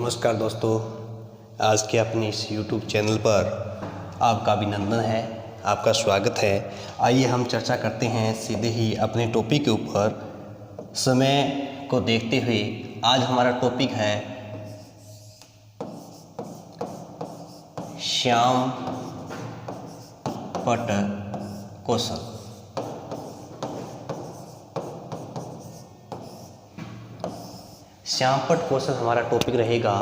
नमस्कार दोस्तों, आज के अपने इस YouTube चैनल पर आपका अभिनंदन है, आपका स्वागत है। आइए हम चर्चा करते हैं सीधे ही अपने टॉपिक के ऊपर। समय को देखते हुए आज हमारा टॉपिक है श्यामपट्ट कौशल। श्यामपट्ट कौशल हमारा टॉपिक रहेगा।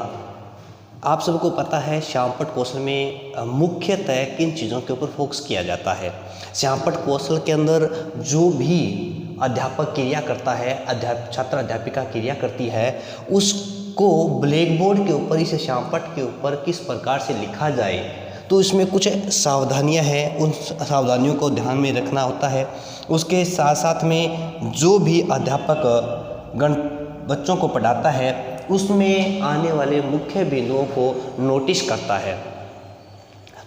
आप सबको पता है श्यामपट्ट कौशल में मुख्यतः किन चीज़ों के ऊपर फोकस किया जाता है। श्यामपट्ट कौशल के अंदर जो भी अध्यापक क्रिया करता है, छात्र अध्यापिका क्रिया करती है, उसको ब्लैक बोर्ड के ऊपर, इस श्यामपट्ट के ऊपर किस प्रकार से लिखा जाए, तो इसमें कुछ सावधानियां हैं। उन सावधानियों को ध्यान में रखना होता है। उसके साथ साथ में जो भी अध्यापक गण बच्चों को पढ़ाता है उसमें आने वाले मुख्य बिंदुओं को नोटिस करता है।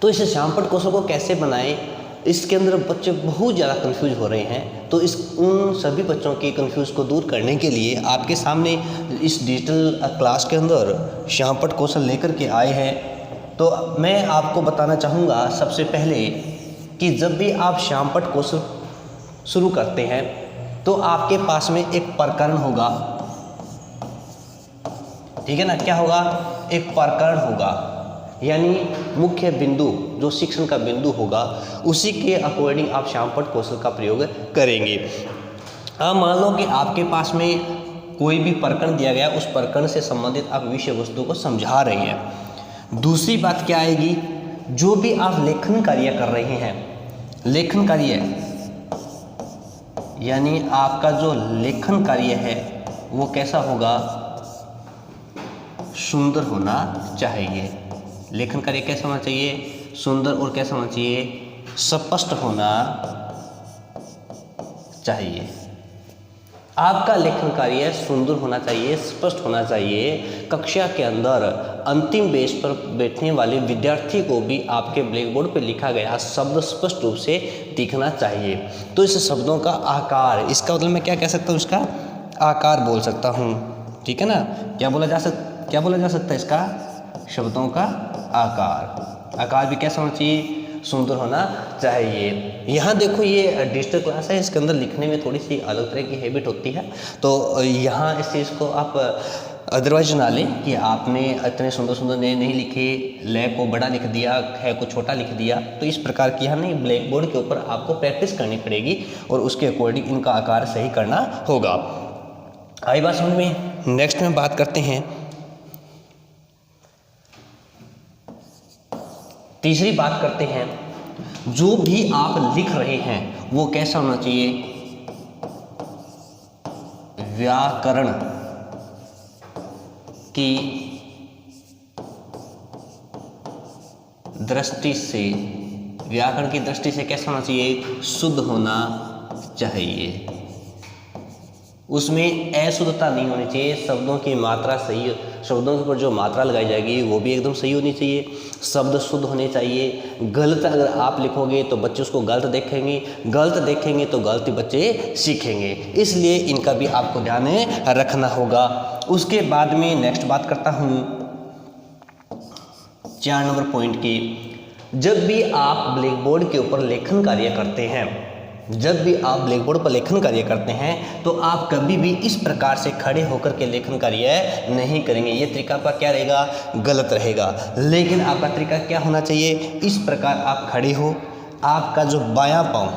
तो इस श्यामपट्ट कौशल को कैसे बनाएं, इसके अंदर बच्चे बहुत ज़्यादा कंफ्यूज हो रहे हैं। तो उन सभी बच्चों के कंफ्यूज को दूर करने के लिए आपके सामने इस डिजिटल क्लास के अंदर श्यामपट्ट कौशल लेकर के आए हैं। तो मैं आपको बताना चाहूँगा सबसे पहले कि जब भी आप श्यामपट्ट कौशल शुरू करते हैं तो आपके पास में एक प्रकरण होगा, ठीक है ना। क्या होगा? एक प्रकरण होगा, यानी मुख्य बिंदु जो शिक्षण का बिंदु होगा, उसी के अकॉर्डिंग आप श्यामपट्ट कौशल का प्रयोग करेंगे। अब मान लो कि आपके पास में कोई भी प्रकरण दिया गया, उस प्रकरण से संबंधित आप विषय वस्तु को समझा रहे हैं। दूसरी बात क्या आएगी? जो भी आप लेखन कार्य कर रहे हैं, लेखन कार्य यानी आपका जो लेखन कार्य है वो कैसा होगा? सुंदर होना चाहिए। लेखन कार्य कैसा होना चाहिए? सुंदर। और कैसा होना चाहिए? स्पष्ट होना चाहिए। आपका लेखन कार्य सुंदर होना चाहिए, स्पष्ट होना चाहिए। कक्षा के अंदर अंतिम बेंच पर बैठने वाले विद्यार्थी को भी आपके ब्लैक बोर्ड पर लिखा गया शब्द स्पष्ट रूप से दिखना चाहिए। तो इस शब्दों का आकार, इसका मतलब मैं क्या कह सकता हूँ? इसका आकार बोल सकता हूँ, ठीक है ना। क्या बोला जा सकता है इसका? शब्दों का आकार। आकार भी कैसा होना चाहिए? सुंदर होना चाहिए। यहाँ देखो, ये डिजिटल क्लास है, इसके अंदर लिखने में थोड़ी सी अलग तरह की हैबिट होती है। तो यहाँ इस चीज़ को आप अदरवाइज ना लें कि आपने इतने सुंदर सुंदर नए नहीं लिखे, ले को बड़ा लिख दिया, है को छोटा लिख दिया। तो इस प्रकार की यहाँ नहीं, ब्लैक बोर्ड के ऊपर आपको प्रैक्टिस करनी पड़ेगी और उसके अकॉर्डिंग इनका आकार सही करना होगा। आई बात समझ में? नेक्स्ट में बात करते हैं, तीसरी बात करते हैं, जो भी आप लिख रहे हैं वो कैसा होना चाहिए? व्याकरण की दृष्टि से, व्याकरण की दृष्टि से कैसा होना चाहिए? शुद्ध होना चाहिए। उसमें अशुद्धता नहीं होनी चाहिए। शब्दों की मात्रा सही, शब्दों के ऊपर जो मात्रा लगाई जाएगी वो भी एकदम सही होनी चाहिए। शब्द शुद्ध होने चाहिए। गलत अगर आप लिखोगे तो बच्चे उसको गलत देखेंगे, गलत देखेंगे तो गलती बच्चे सीखेंगे। इसलिए इनका भी आपको ध्यान रखना होगा। उसके बाद में नेक्स्ट बात करता हूँ 4 नंबर पॉइंट की। जब भी आप ब्लैक बोर्ड के ऊपर लेखन कार्य करते हैं, जब भी आप ब्लैक बोर्ड पर लेखन कार्य करते हैं तो आप कभी भी इस प्रकार से खड़े होकर के लेखन कार्य नहीं करेंगे। ये तरीका आपका क्या रहेगा? गलत रहेगा। लेकिन आपका तरीका क्या होना चाहिए? इस प्रकार आप खड़े हो, आपका जो बायां पांव,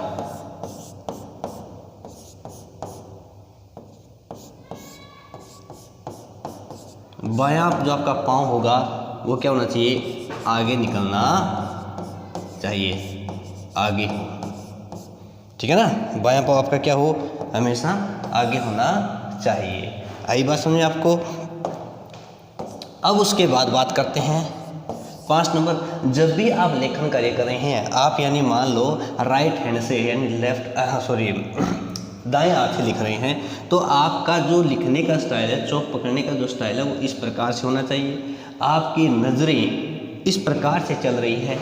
बायां जो आपका पांव होगा वो क्या होना चाहिए? आगे निकलना चाहिए, आगे हो, ठीक है ना। बायां पांव आपका क्या हो? हमेशा आगे होना चाहिए। आई बात समझ में आपको? अब उसके बाद बात करते हैं 5 नंबर। जब भी आप लेखन कार्य कर रहे हैं, आप यानी मान लो राइट हैंड से, यानी दाएं हाथ से लिख रहे हैं, तो आपका जो लिखने का स्टाइल है, चौक पकड़ने का जो स्टाइल है, वो इस प्रकार से होना चाहिए। आपकी नज़रें इस प्रकार से चल रही है,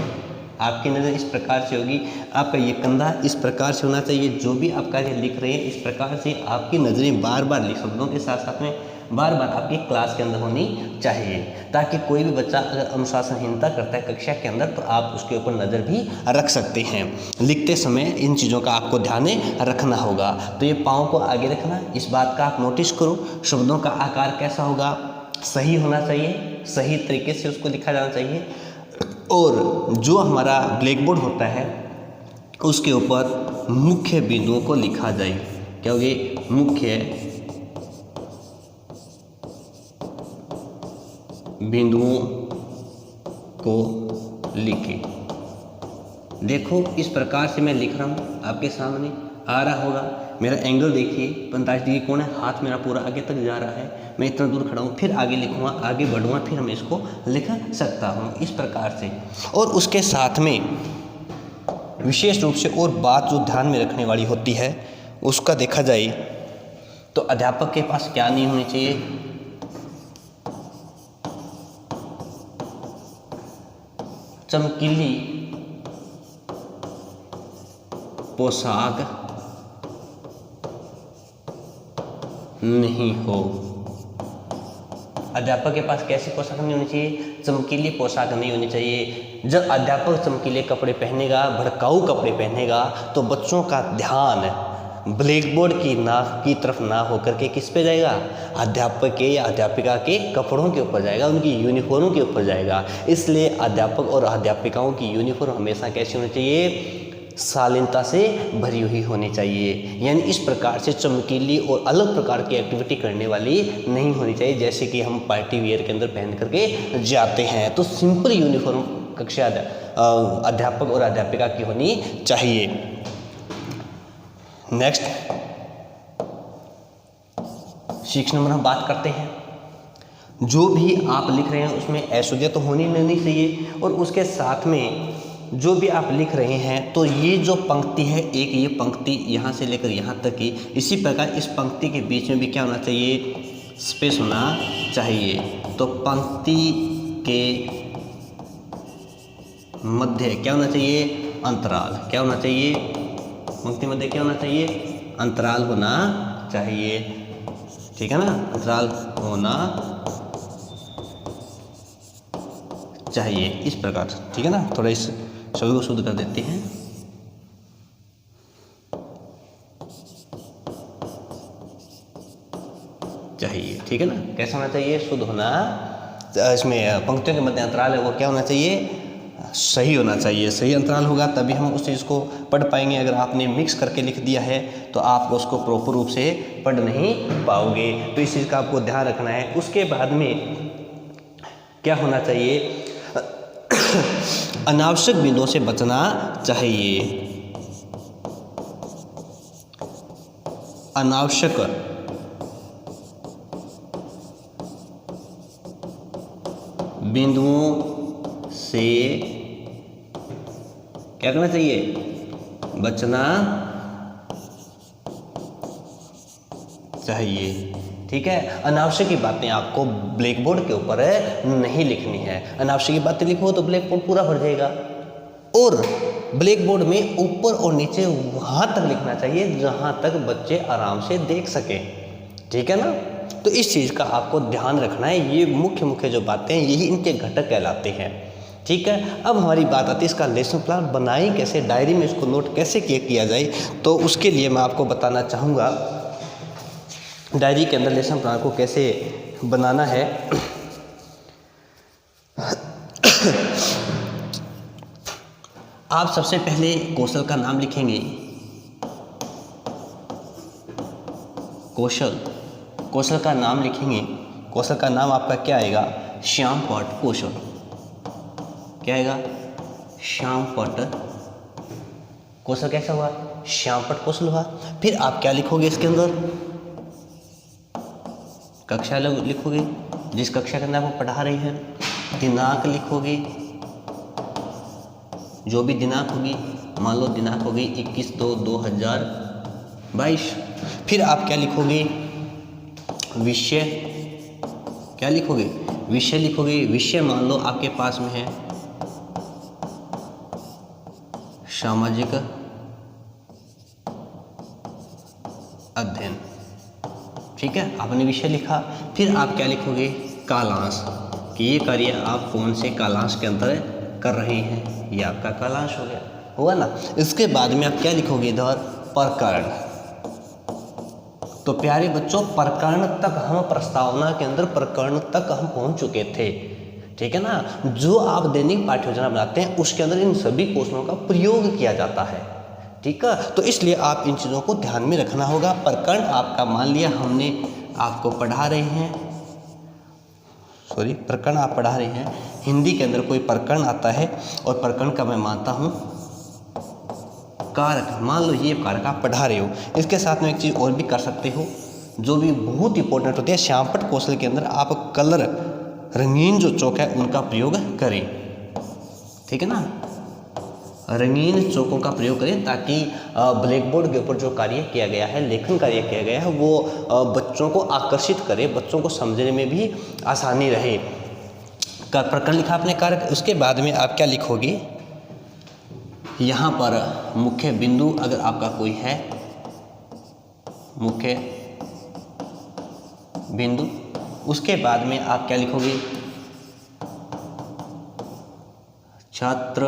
आपकी नज़र इस प्रकार से होगी, आपका ये कंधा इस प्रकार से होना चाहिए। जो भी आप कार्य लिख रहे हैं इस प्रकार से आपकी नज़रें बार बार शब्दों के साथ साथ में बार बार आपकी क्लास के अंदर होनी चाहिए, ताकि कोई भी बच्चा अगर अनुशासनहीनता करता है कक्षा के अंदर तो आप उसके ऊपर नज़र भी रख सकते हैं। लिखते समय इन चीज़ों का आपको ध्यान रखना होगा। तो ये पाँव को आगे रखना, इस बात का आप नोटिस करो। शब्दों का आकार कैसा होगा, सही होना चाहिए, सही तरीके से उसको लिखा जाना चाहिए। और जो हमारा ब्लैक बोर्ड होता है उसके ऊपर मुख्य बिंदुओं को लिखा जाए। क्या होगी, मुख्य बिंदुओं को लिखें। देखो इस प्रकार से मैं लिख रहा हूँ, आपके सामने आ रहा होगा। मेरा एंगल देखिए 45 डिग्री कोण है, हाथ मेरा पूरा आगे तक जा रहा है, मैं इतना दूर खड़ा हूँ, फिर आगे लिखूँगा, आगे बढ़ूँगा, फिर मैं इसको लिख सकता हूँ इस प्रकार से। और उसके साथ में विशेष रूप से और बात जो ध्यान में रखने वाली होती है उसका देखा जाए तो अध्यापक के पास क्या नहीं होनी चाहिए, चमकीली पोशाक नहीं हो। अध्यापक के पास कैसी पोशाक नहीं होनी चाहिए, चमकीली पोशाक नहीं होनी चाहिए। जब अध्यापक चमकीले कपड़े पहनेगा, भड़काऊ कपड़े पहनेगा तो बच्चों का ध्यान ब्लैक बोर्ड की तरफ ना होकर के किस पे जाएगा, अध्यापक के या अध्यापिका के कपड़ों के ऊपर जाएगा, उनकी यूनिफॉर्म के ऊपर जाएगा। इसलिए अध्यापक और अध्यापिकाओं की यूनिफॉर्म हमेशा कैसी होनी चाहिए, शालीनता से भरी हुई होनी चाहिए। यानी इस प्रकार से चमकीली और अलग प्रकार की एक्टिविटी करने वाली नहीं होनी चाहिए, जैसे कि हम पार्टी वियर के अंदर पहन करके जाते हैं। तो सिंपल यूनिफॉर्म कक्षा अध्यापक और अध्यापिका की होनी चाहिए। नेक्स्ट 6 नंबर हम बात करते हैं, जो भी आप लिख रहे हैं उसमें ऐश्वर्य तो होनी नहीं चाहिए। और उसके साथ में जो भी आप लिख रहे हैं तो ये जो पंक्ति है, एक ये पंक्ति यहाँ से लेकर यहाँ तक की, इसी प्रकार इस पंक्ति के बीच में भी क्या होना चाहिए, स्पेस होना चाहिए। तो पंक्ति के मध्य क्या होना चाहिए, अंतराल। क्या होना चाहिए, पंक्ति मध्य क्या होना चाहिए, अंतराल होना चाहिए। ठीक है ना, अंतराल होना चाहिए इस प्रकार। ठीक है ना, थोड़ा इस शब्द को शुद्ध कर देते हैं। चाहिए, ठीक है ना, कैसा होना चाहिए, शुद्ध होना। इसमें पंक्तियों के मध्य अंतराल है वो क्या होना चाहिए, सही होना चाहिए। सही अंतराल होगा तभी हम उस चीज़ को पढ़ पाएंगे। अगर आपने मिक्स करके लिख दिया है तो आप उसको प्रॉपर रूप से पढ़ नहीं पाओगे। तो इस चीज़ का आपको ध्यान रखना है। उसके बाद में क्या होना चाहिए, अनावश्यक बिंदुओं से बचना चाहिए। अनावश्यक बिंदुओं से क्या करना चाहिए, बचना चाहिए। ठीक है, अनावश्यक की बातें आपको ब्लैक बोर्ड के ऊपर नहीं लिखनी है। अनावश्यक की बातें लिखो तो ब्लैक बोर्ड पूरा भर जाएगा। और ब्लैक बोर्ड में ऊपर और नीचे वहाँ तक लिखना चाहिए जहाँ तक बच्चे आराम से देख सकें। ठीक है ना, तो इस चीज़ का आपको ध्यान रखना है। ये मुख्य जो बातें हैं यही इनके घटक कहलाते हैं। ठीक है, अब हमारी बात आती है इसका लेसन प्लान बनाई कैसे, डायरी में इसको नोट कैसे किया जाए। तो उसके लिए मैं आपको बताना चाहूँगा डायरी के अंदर लेसन प्लान को कैसे बनाना है। आप सबसे पहले कौशल का नाम लिखेंगे। कौशल का नाम लिखेंगे। कौशल का नाम आपका क्या आएगा, श्यामपट कौशल। क्या आएगा, श्यामपट कौशल। कैसा हुआ, श्यामपट कौशल हुआ। फिर आप क्या लिखोगे इसके अंदर, कक्षा लिखोगे, जिस कक्षा के अंदर आप पढ़ा रहे हैं। दिनांक लिखोगे, जो भी दिनांक होगी, मान लो दिनांक होगी 21/2/2022। फिर आप क्या लिखोगे, विषय। क्या लिखोगे, विषय लिखोगे। विषय मान लो आपके पास में है सामाजिक अध्ययन। ठीक है, आपने विषय लिखा। फिर आप क्या लिखोगे, कालांश, कि ये कार्य आप कौन से कालांश के अंदर कर रहे हैं, ये आपका कालांश हो गया, होगा ना। इसके बाद में आप क्या लिखोगे इधर, प्रकरण। तो प्यारे बच्चों, प्रकरण तक हम प्रस्तावना के अंदर प्रकरण तक हम पहुंच चुके थे। ठीक है ना। जो आप दैनिक पाठ्य योजना बनाते हैं उसके अंदर इन सभी कौशलों का प्रयोग किया जाता है। ठीक है, तो इसलिए आप इन चीज़ों को ध्यान में रखना होगा। प्रकरण आपका मान लिया हमने आपको पढ़ा रहे हैं, प्रकरण आप पढ़ा रहे हैं, हिंदी के अंदर कोई प्रकरण आता है और प्रकरण का मैं मानता हूँ कारक, मान लो ये कारक आप पढ़ा रहे हो। इसके साथ में एक चीज़ और भी कर सकते हो जो भी बहुत इंपॉर्टेंट होती है, श्यामपट्ट कौशल के अंदर आप कलर, रंगीन जो चौक है उनका प्रयोग करें। ठीक है ना, रंगीन चौकों का प्रयोग करें ताकि ब्लैक बोर्ड के ऊपर जो कार्य किया गया है, लेखन कार्य किया गया है, वो बच्चों को आकर्षित करे, बच्चों को समझने में भी आसानी रहे। का प्रकरण लिखा आपने कारक। उसके बाद में आप क्या लिखोगे, यहाँ पर मुख्य बिंदु अगर आपका कोई है, मुख्य बिंदु। उसके बाद में आप क्या लिखोगे, छात्र,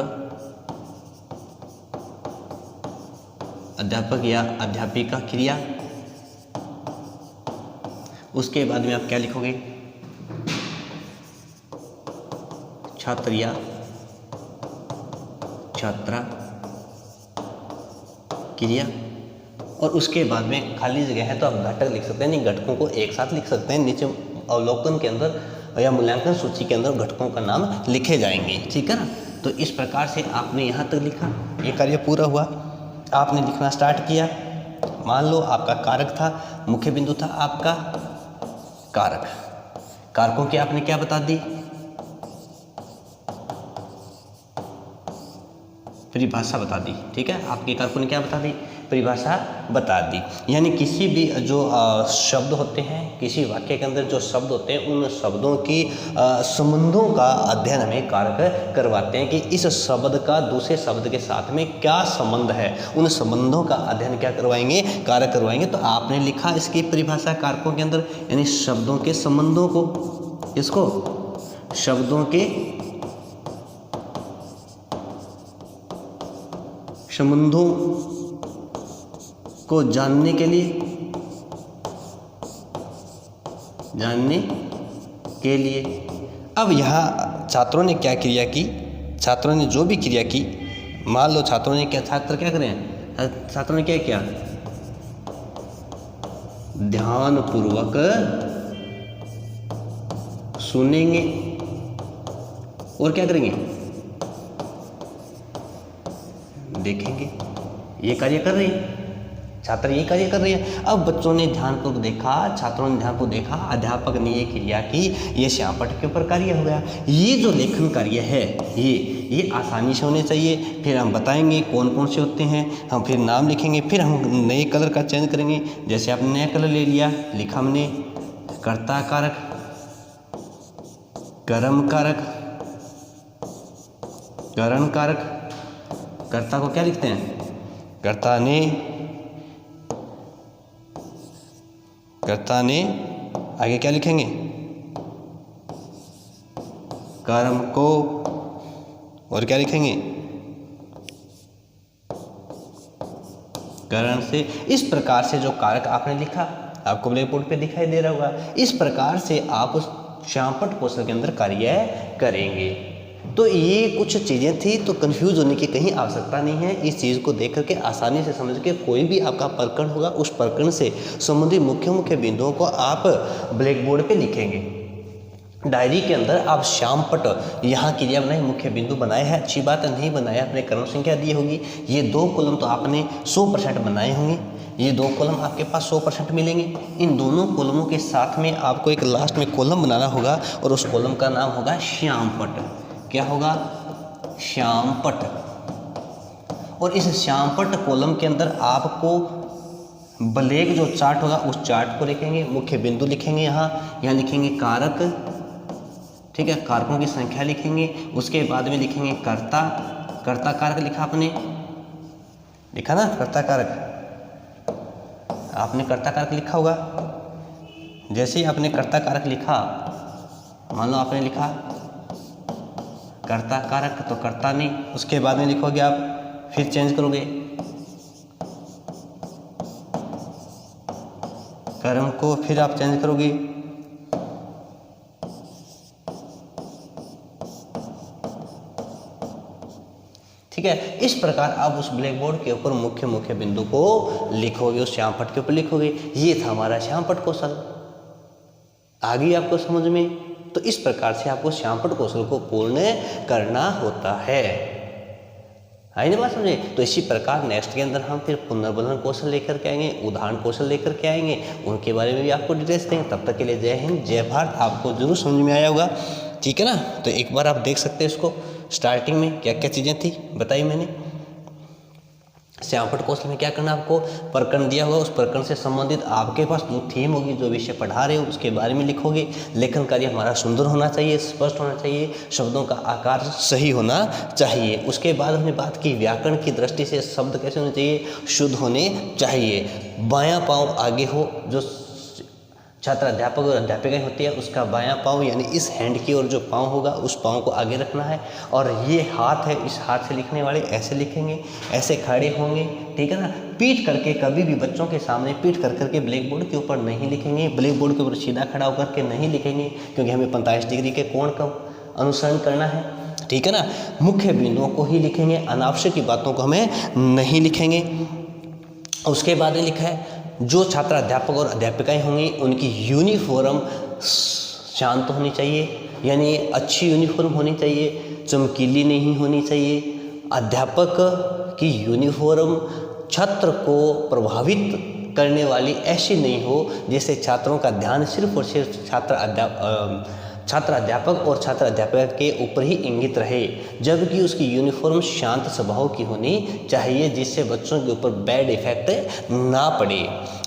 अध्यापक या अध्यापिका क्रिया। उसके बाद में आप क्या लिखोगे, छात्र या छात्रा क्रिया। और उसके बाद में खाली जगह है तो आप घटक लिख सकते हैं, नहीं घटकों को एक साथ लिख सकते हैं। नीचे अवलोकन के अंदर या मूल्यांकन सूची के अंदर घटकों का नाम लिखे जाएंगे। ठीक है ना। तो इस प्रकार से आपने यहाँ तक लिखा, ये कार्य पूरा हुआ। आपने लिखना स्टार्ट किया। मान लो आपका कारक था, मुख्य बिंदु था आपका कारक। कारकों की आपने क्या बता दी, परिभाषा बता दी। ठीक है, आपके कारकों ने क्या बता दी, परिभाषा बता दी। यानी किसी भी जो शब्द होते हैं, किसी वाक्य के अंदर जो शब्द होते हैं, उन शब्दों की संबंधों का अध्ययन हमें कारक करवाते हैं कि इस शब्द का दूसरे शब्द के साथ में क्या संबंध है, उन संबंधों का अध्ययन क्या करवाएंगे, कारक करवाएंगे। तो आपने लिखा इसकी परिभाषा कारकों के अंदर, यानी शब्दों के संबंधों को, इसको शब्दों के संबंधों को जानने के लिए अब यहाँ छात्रों ने क्या क्रिया की, छात्रों ने जो भी क्रिया की, मान लो छात्रों ने क्या, छात्र क्या करें, छात्रों ने क्या किया, ध्यानपूर्वक सुनेंगे और क्या करेंगे, देखेंगे। ये कार्य कर रहे हैं छात्र, ये कार्य कर रहे हैं। अब बच्चों ने ध्यानपूर्वक देखा, छात्रों ने ध्यानपूर्वक देखा, अध्यापक ने ये क्रिया की, ये श्यामपट्ट के ऊपर कार्य हो गया। ये जो लेखन कार्य है ये आसानी से होने चाहिए। फिर हम बताएंगे कौन कौन से होते हैं, हम फिर नाम लिखेंगे, फिर हम नए कलर का चयन करेंगे। जैसे आपने नया कलर ले लिया, लिखा हमने कर्ता कारक, कर्म कारक, करण कारक। कर्ता को क्या लिखते हैं, कर्ता ने आगे क्या लिखेंगे, कर्म को, और क्या लिखेंगे, करण से। इस प्रकार से जो कारक आपने लिखा, आपको ब्लैक बोर्ड पे दिखाई दे रहा होगा। इस प्रकार से आप उस श्यामपट्ट कौशल के अंदर कार्य करेंगे। तो ये कुछ चीज़ें थी, तो कंफ्यूज होने की कहीं आवश्यकता नहीं है। इस चीज़ को देख करके आसानी से समझ के कोई भी आपका प्रकरण होगा, उस प्रकरण से संबंधित मुख्य बिंदुओं को आप ब्लैक बोर्ड पे लिखेंगे। डायरी के अंदर आप श्यामपट्ट यहाँ क्रिया बनाए, मुख्य बिंदु बनाए हैं, अच्छी बात है। नहीं बनाया, अपने क्रम संख्या दी होगी। ये 2 कॉलम तो आपने 100% बनाए होंगे, ये 2 कॉलम आपके पास 100% मिलेंगे। इन दोनों कॉलमों के साथ में आपको एक लास्ट में कॉलम बनाना होगा और उस कॉलम का नाम होगा श्यामपट्ट। क्या होगा, श्यामपट्ट। और इस श्यामपट्ट कॉलम के अंदर आपको ब्लैक जो चार्ट होगा उस चार्ट को लिखेंगे, मुख्य बिंदु लिखेंगे, यहाँ लिखेंगे कारक। ठीक है, कारकों की संख्या लिखेंगे। उसके बाद में लिखेंगे कर्ता कारक लिखा आपने, लिखा ना कर्ता कारक, आपने कर्ता कारक लिखा होगा। जैसे ही आपने कर्ता कारक लिखा, मान लो आपने लिखा कर्ता कारक तो कर्ता नहीं, उसके बाद में लिखोगे आप, फिर चेंज करोगे कर्म को, फिर आप चेंज करोगे ठीक है। इस प्रकार आप उस ब्लैक बोर्ड के ऊपर मुख्य मुख्य बिंदु को लिखोगे, उस श्यामपट्ट के ऊपर लिखोगे। ये था हमारा श्यामपट्ट कौशल। आ गई आपको समझ में? तो इस प्रकार से आपको श्यामपट्ट कौशल को पूर्ण करना होता है। आई ना बात समझे? तो इसी प्रकार नेक्स्ट के अंदर हम फिर पुनर्बलन कौशल लेकर के आएंगे, उदाहरण कौशल लेकर के आएंगे, उनके बारे में भी आपको डिटेल्स देंगे। तब तक के लिए जय हिंद जय भारत। आपको जरूर समझ में आया होगा, ठीक है ना? तो एक बार आप देख सकते हैं इसको, स्टार्टिंग में क्या क्या चीज़ें थी बताई मैंने। श्यामपट्ट कौशल में क्या करना, आपको प्रकरण दिया हुआ, उस प्रकरण से संबंधित आपके पास जो थीम होगी, जो विषय पढ़ा रहे हो उसके बारे में लिखोगे। लेखन कार्य हमारा सुंदर होना चाहिए, स्पष्ट होना चाहिए, शब्दों का आकार सही होना चाहिए। उसके बाद हमने बात की व्याकरण की दृष्टि से शब्द कैसे होने चाहिए, शुद्ध होने चाहिए। बायां पाँव आगे हो, जो छात्र अध्यापक और अध्यापिकाएं होती है उसका बायां पाँव यानी इस हैंड की ओर जो पाँव होगा उस पाँव को आगे रखना है। और ये हाथ है, इस हाथ से लिखने वाले ऐसे लिखेंगे, ऐसे खड़े होंगे, ठीक है ना? पीठ करके कभी भी बच्चों के सामने पीठ कर करके ब्लैक बोर्ड के ऊपर नहीं लिखेंगे, ब्लैक बोर्ड के ऊपर सीधा खड़ा होकर के नहीं लिखेंगे, क्योंकि हमें 45 डिग्री के कोण का अनुसरण करना है, ठीक है ना? मुख्य बिंदुओं को ही लिखेंगे, अनावश्यक की बातों को हमें नहीं लिखेंगे। उसके बाद में लिखा है जो छात्र अध्यापक और अध्यापिकाएं होंगी उनकी यूनिफॉर्म शांत होनी चाहिए, यानी अच्छी यूनिफॉर्म होनी चाहिए, चमकीली नहीं होनी चाहिए। अध्यापक की यूनिफॉर्म छात्र को प्रभावित करने वाली ऐसी नहीं हो जिससे छात्रों का ध्यान सिर्फ और सिर्फ छात्र अध्यापक और छात्र अध्यापिका के ऊपर ही इंगित रहे, जबकि उसकी यूनिफॉर्म शांत स्वभाव की होनी चाहिए जिससे बच्चों के ऊपर बैड इफेक्ट ना पड़े।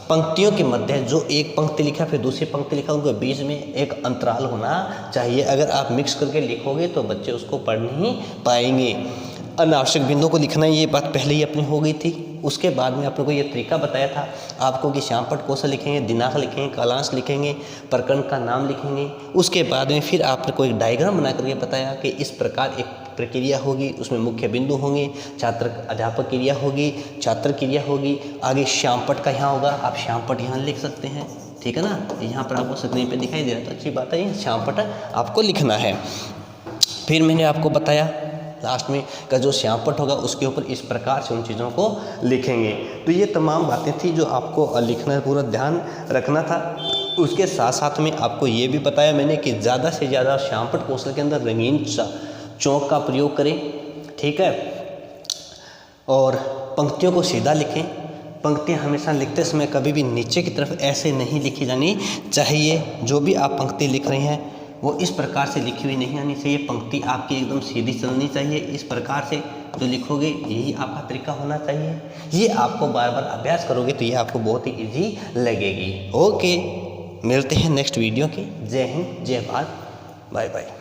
पंक्तियों के मध्य जो एक पंक्ति लिखा फिर दूसरी पंक्ति लिखा, उनके बीच में एक अंतराल होना चाहिए। अगर आप मिक्स करके लिखोगे तो बच्चे उसको पढ़ नहीं पाएंगे। अनावश्यक बिंदुओं को लिखना, ये बात पहले ही अपनी हो गई थी। उसके बाद में आपने को ये तरीका बताया था आपको कि श्यामपट्ट कौशल लिखेंगे, दिनांक लिखेंगे, कालांश लिखेंगे, प्रकरण का नाम लिखेंगे। उसके बाद में फिर आपने को एक डायग्राम बना करके बताया कि इस प्रकार एक प्रक्रिया होगी, उसमें मुख्य बिंदु होंगे, छात्र अध्यापक क्रिया होगी, छात्र क्रिया होगी, आगे श्यामपट्ट का यहाँ होगा। आप श्यामपट्ट यहाँ लिख सकते हैं, ठीक है ना? यहाँ पर आपको स्क्रीन पे दिखाई दे रहा है, तो अच्छी बात है, श्यामपट्ट आपको लिखना है। फिर मैंने आपको बताया लास्ट में का जो श्यामपट्ट होगा उसके ऊपर इस प्रकार से उन चीज़ों को लिखेंगे। तो ये तमाम बातें थी जो आपको लिखना पूरा ध्यान रखना था। उसके साथ साथ में आपको ये भी बताया मैंने कि ज़्यादा से ज़्यादा श्यामपट्ट कौशल के अंदर रंगीन चौक का प्रयोग करें, ठीक है? और पंक्तियों को सीधा लिखें। पंक्तियाँ हमेशा लिखते समय कभी भी नीचे की तरफ ऐसे नहीं लिखी जानी चाहिए। जो भी आप पंक्ति लिख रहे हैं वो इस प्रकार से लिखी हुई नहीं आनी चाहिए। पंक्ति आपकी एकदम सीधी चलनी चाहिए। इस प्रकार से जो लिखोगे यही आपका तरीका होना चाहिए। ये आपको बार बार अभ्यास करोगे तो ये आपको बहुत ही इजी लगेगी। ओके, मिलते हैं नेक्स्ट वीडियो की। जय हिंद जय भारत, बाय बाय।